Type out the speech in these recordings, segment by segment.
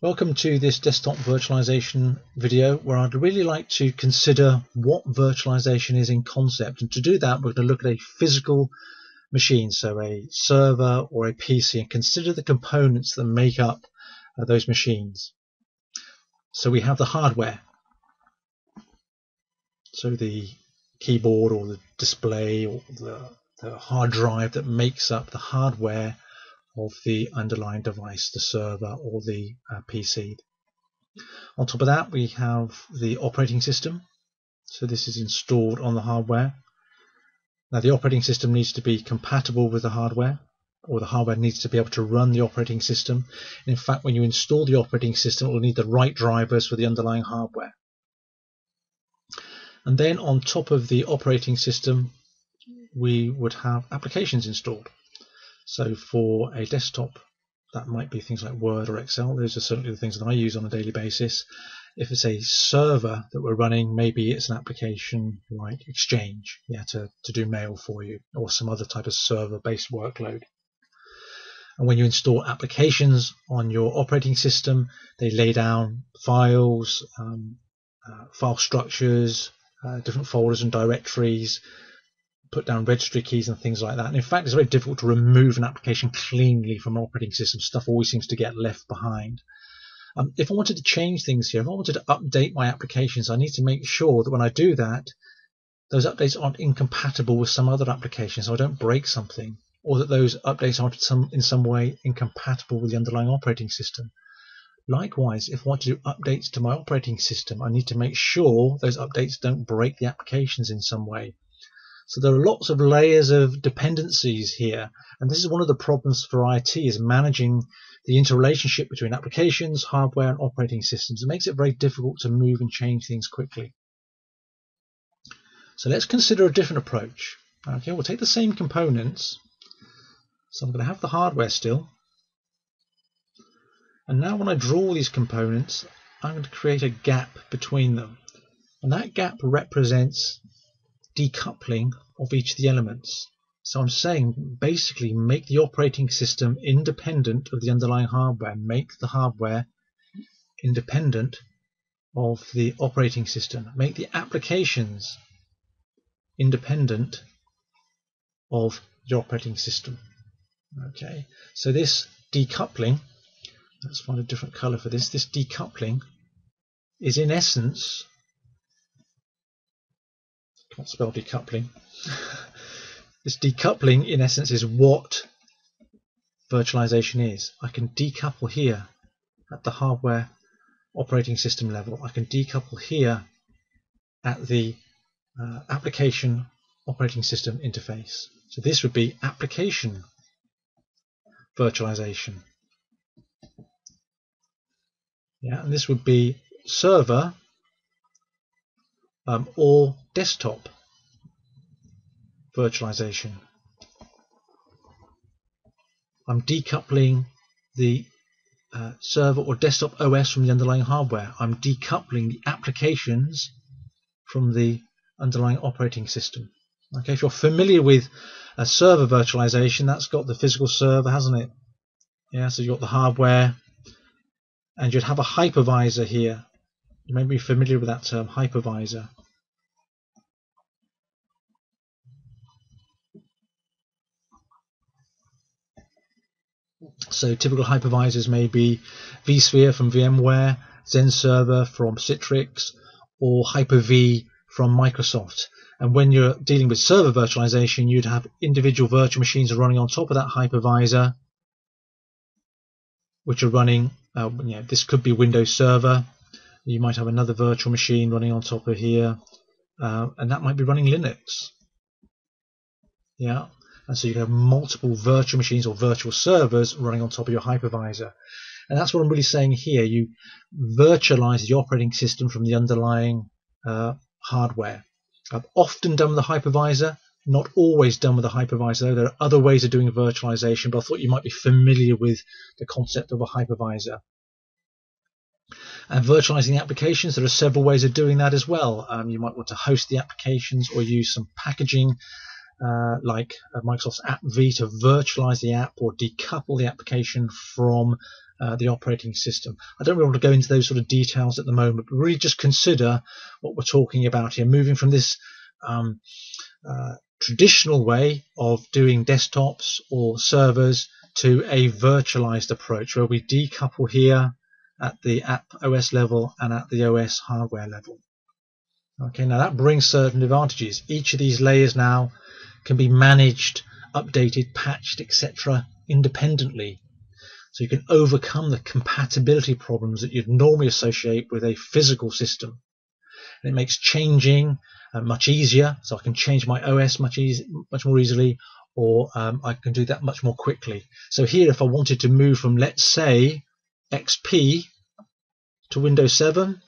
Welcome to this desktop virtualization video where I'd really like to consider what virtualization is in concept, and to do that we're going to look at a physical machine, so a server or a PC, and consider the components that make up those machines. So we have the hardware, so the keyboard or the display or the hard drive that makes up the hardware of the underlying device, the server or the PC. On top of that we have the operating system, so this is installed on the hardware. Now the operating system needs to be compatible with the hardware, or the hardware needs to be able to run the operating system. In fact, when you install the operating system it will need the right drivers for the underlying hardware. And then on top of the operating system we would have applications installed. So for a desktop, that might be things like Word or Excel. Those are certainly the things that I use on a daily basis. If it's a server that we're running, maybe it's an application like Exchange, to do mail for you, or some other type of server-based workload. And when you install applications on your operating system, they lay down files, file structures, different folders and directories, put down registry keys and things like that. And in fact, it's very difficult to remove an application cleanly from an operating system. Stuff always seems to get left behind. If I wanted to change things here, if I wanted to update my applications, I need to make sure that when I do that, those updates aren't incompatible with some other application, so I don't break something, or that those updates aren't in some way incompatible with the underlying operating system. Likewise, if I want to do updates to my operating system, I need to make sure those updates don't break the applications in some way. So there are lots of layers of dependencies here, and this is one of the problems for IT, is managing the interrelationship between applications, hardware and operating systems. It makes it very difficult to move and change things quickly. So let's consider a different approach. Okay, we'll take the same components. So I'm going to have the hardware still. And now when I draw these components, I'm going to create a gap between them. And that gap represents decoupling of each of the elements. So I'm saying basically make the operating system independent of the underlying hardware, make the hardware independent of the operating system, make the applications independent of the operating system. Okay, so this decoupling, let's find a different color for this. This decoupling is in essence, can't spell decoupling. This decoupling in essence is what virtualization is. I can decouple here at the hardware operating system level. I can decouple here at the application operating system interface. So this would be application virtualization. And this would be server or desktop virtualization. I'm decoupling the server or desktop OS from the underlying hardware. I'm decoupling the applications from the underlying operating system. Okay, if you're familiar with a server virtualization, that's got the physical server, hasn't it? So you've got the hardware, and you'd have a hypervisor here. You may be familiar with that term, hypervisor. So typical hypervisors may be vSphere from VMware, XenServer from Citrix, or Hyper-V from Microsoft. And when you're dealing with server virtualization, you'd have individual virtual machines running on top of that hypervisor, which are running, this could be Windows Server. You might have another virtual machine running on top of here, and that might be running Linux. And so you can have multiple virtual machines or virtual servers running on top of your hypervisor. And that's what I'm really saying here. You virtualize the operating system from the underlying hardware. I've often done with the hypervisor, not always done with the hypervisor, though. There are other ways of doing virtualization, but I thought you might be familiar with the concept of a hypervisor. And virtualizing the applications, there are several ways of doing that as well. You might want to host the applications or use some packaging like Microsoft's App V to virtualize the app or decouple the application from the operating system. I don't really want to go into those sort of details at the moment, but really just consider what we're talking about here, moving from this traditional way of doing desktops or servers to a virtualized approach where we decouple here at the app OS level and at the OS hardware level. Okay, now that brings certain advantages. Each of these layers now can be managed, updated, patched, etc. independently. So you can overcome the compatibility problems that you'd normally associate with a physical system. And it makes changing much easier, so I can change my OS much more easily, or I can do that much more quickly. So here, if I wanted to move from, let's say, XP to Windows 7,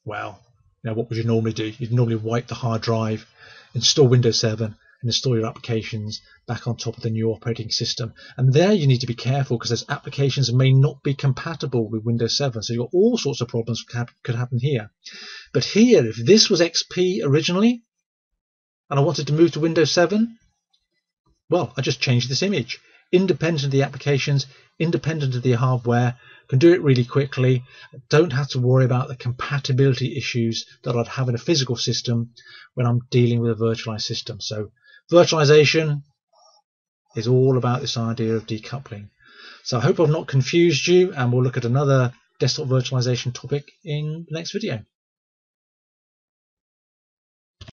well, what would you normally do? You'd normally wipe the hard drive, install Windows 7, and install your applications back on top of the new operating system. And there you need to be careful because those applications may not be compatible with Windows 7. So you've got all sorts of problems could happen here. But here, if this was XP originally, and I wanted to move to Windows 7, well, I just changed this image. Independent of the applications, independent of the hardware, can do it really quickly. Don't have to worry about the compatibility issues that I'd have in a physical system when I'm dealing with a virtualized system. So virtualization is all about this idea of decoupling. So I hope I've not confused you, and we'll look at another desktop virtualization topic in the next video.